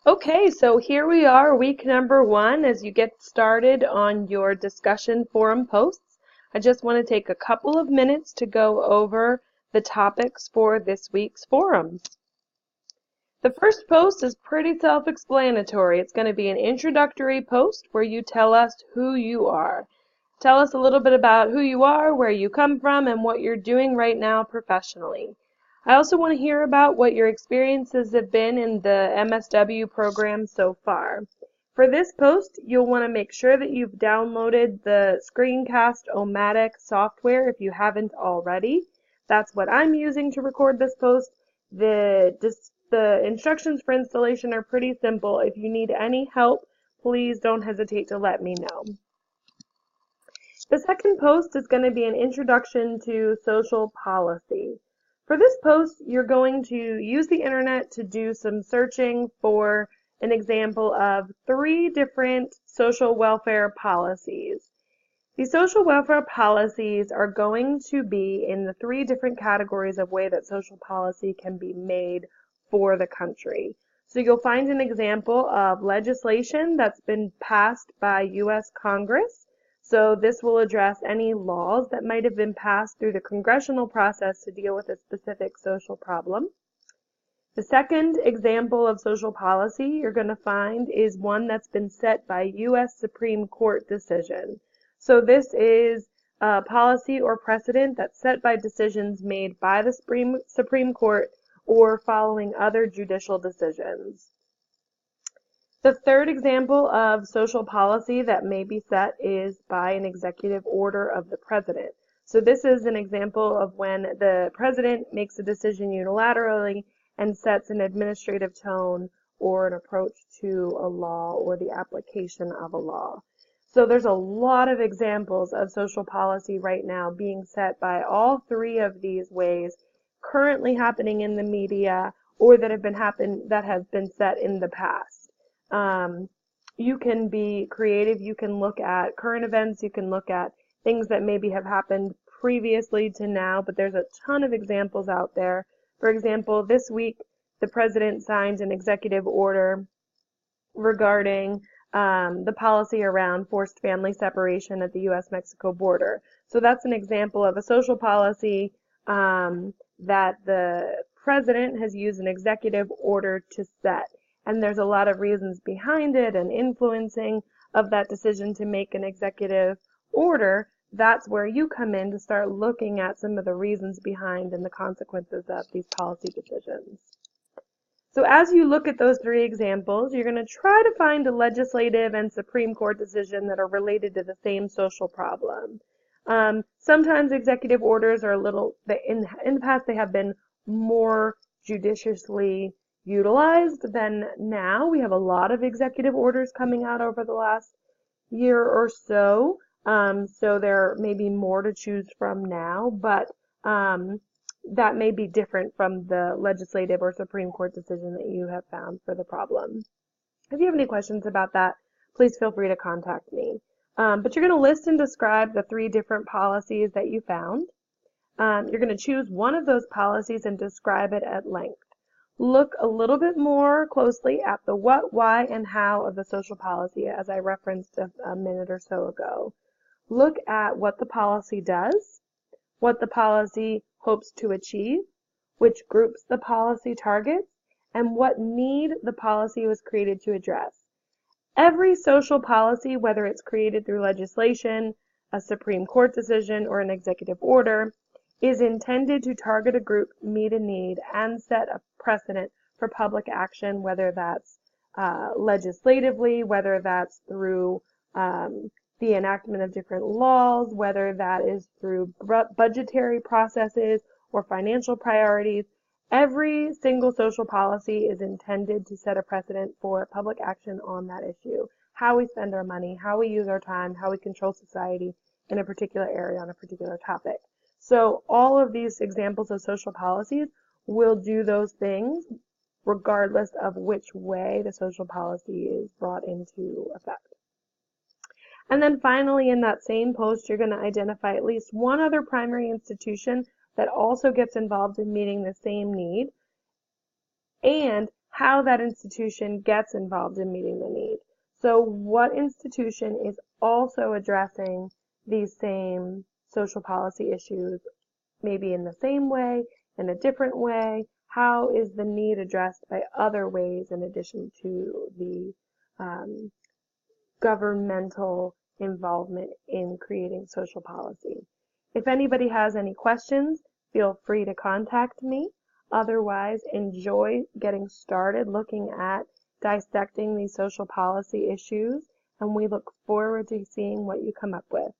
Okay, so here we are, week number 1, as you get started on your discussion forum posts. I just want to take a couple of minutes to go over the topics for this week's forums. The first post is pretty self-explanatory. It's going to be an introductory post where you tell us who you are. Tell us a little bit about who you are, where you come from, and what you're doing right now professionally. I also want to hear about what your experiences have been in the MSW program so far. For this post, you'll want to make sure that you've downloaded the Screencast-O-Matic software if you haven't already. That's what I'm using to record this post. The instructions for installation are pretty simple. If you need any help, please don't hesitate to let me know. The second post is going to be an introduction to social policy. For this post, you're going to use the internet to do some searching for an example of 3 different social welfare policies. The social welfare policies are going to be in the 3 different categories of way that social policy can be made for the country. So you'll find an example of legislation that's been passed by U.S. Congress. So this will address any laws that might have been passed through the congressional process to deal with a specific social problem. The second example of social policy you're going to find is one that's been set by U.S. Supreme Court decision. So this is a policy or precedent that's set by decisions made by the Supreme Court or following other judicial decisions. The third example of social policy that may be set is by an executive order of the president. So this is an example of when the president makes a decision unilaterally and sets an administrative tone or an approach to a law or the application of a law. So there's a lot of examples of social policy right now being set by all 3 of these ways currently happening in the media or that have been set in the past. You can be creative, you can look at current events, you can look at things that maybe have happened previously to now, but there's a ton of examples out there. For example, this week the president signed an executive order regarding the policy around forced family separation at the U.S.-Mexico border. So that's an example of a social policy that the president has used an executive order to set. And there's a lot of reasons behind it and influencing of that decision to make an executive order. That's where you come in to start looking at some of the reasons behind and the consequences of these policy decisions. So as you look at those 3 examples, you're going to try to find a legislative and Supreme Court decision that are related to the same social problem. Sometimes executive orders are in the past they have been more judiciously utilized than now. We have a lot of executive orders coming out over the last year or so. So there may be more to choose from now, but that may be different from the legislative or Supreme Court decision that you have found for the problem. If you have any questions about that, please feel free to contact me. But you're going to list and describe the 3 different policies that you found. You're going to choose one of those policies and describe it at length. Look a little bit more closely at the what, why, and how of the social policy, as I referenced a minute or so ago. Look at what the policy does, what the policy hopes to achieve, which groups the policy targets, and what need the policy was created to address. Every social policy, whether it's created through legislation, a Supreme Court decision, or an executive order, is intended to target a group, meet a need, and set a precedent for public action, whether that's legislatively, whether that's through the enactment of different laws, whether that is through budgetary processes or financial priorities. Every single social policy is intended to set a precedent for public action on that issue. How we spend our money, how we use our time, how we control society in a particular area on a particular topic. So all of these examples of social policies will do those things regardless of which way the social policy is brought into effect. And then finally, in that same post, you're going to identify at least one other primary institution that also gets involved in meeting the same need, and how that institution gets involved in meeting the need. So what institution is also addressing these same social policy issues, maybe in the same way, in a different way? How is the need addressed by other ways in addition to the governmental involvement in creating social policy? If anybody has any questions, feel free to contact me. Otherwise, enjoy getting started looking at dissecting these social policy issues, and we look forward to seeing what you come up with.